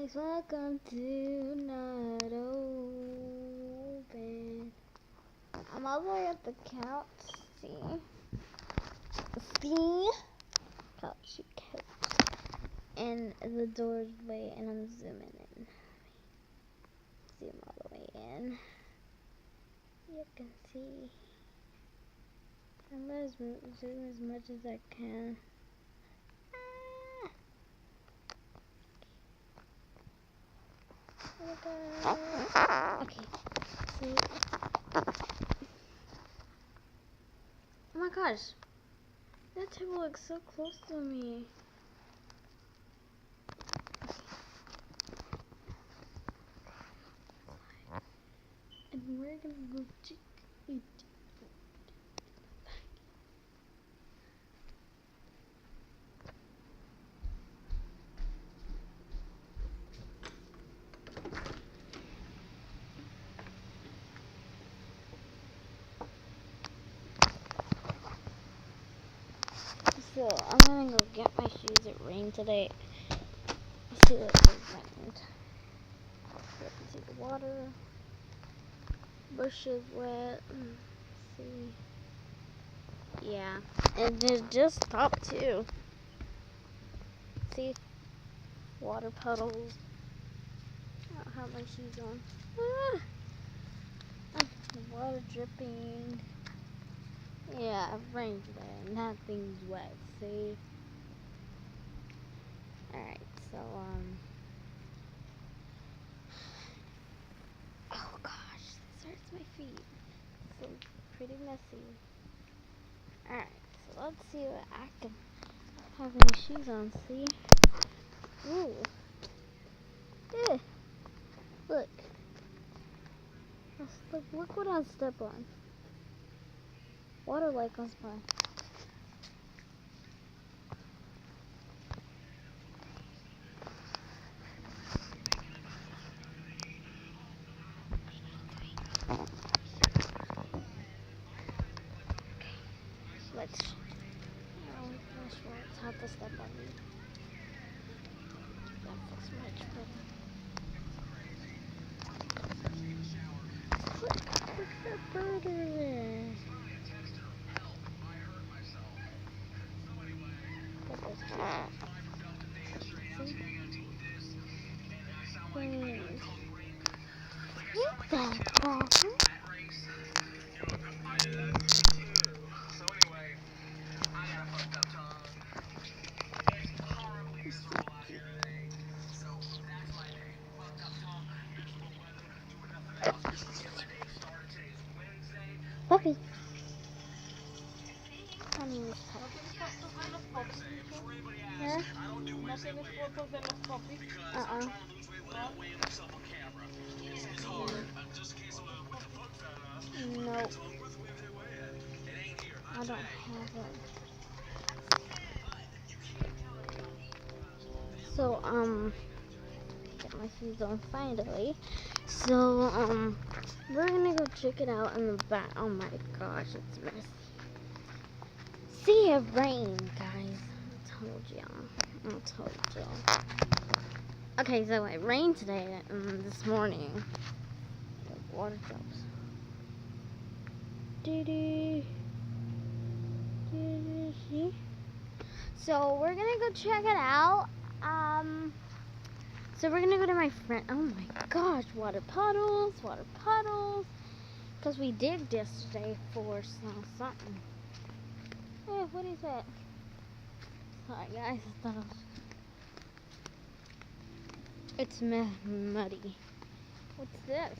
guys, welcome to Not Open. I'm all the way at the couch, see? Couchy couch. And the door's way, and I'm zooming in. Zoom all the way in. You can see. I'm gonna zoom as much as I can. Okay, see. Oh my gosh, that table looks so close to me. And we're gonna go check it. So I'm gonna go get my shoes. It rained today. Let's see what it rained. You can see the water. Bush is wet. Let's see. Yeah, and it just stopped too. See, water puddles. I don't have my shoes on. The water dripping. Yeah, it rained today, and nothing's wet. See. Alright, so, oh gosh, this hurts my feet. So pretty messy. Alright, so let's see what I can have any shoes on, see? Ooh. Yeah. Look. Look what I step on. Water like goes by. Let's. Oh gosh, well, it's hard to step on me. That feels much better. Look that bird over there. What the fuck? Puppy. Honey was puppy. Huh? Nope. I don't have it. So, get my shoes on finally. So, we're gonna go check it out in the back. Oh my gosh, it's messy. See, it rained, guys. I told y'all. Okay, so it rained today, this morning. The water drops. See? So we're gonna go check it out. So we're gonna go to my friend. Oh my gosh, water puddles. Because we digged yesterday for something. Hey, what is that? Sorry guys, I thought it was... It's muddy. What's this?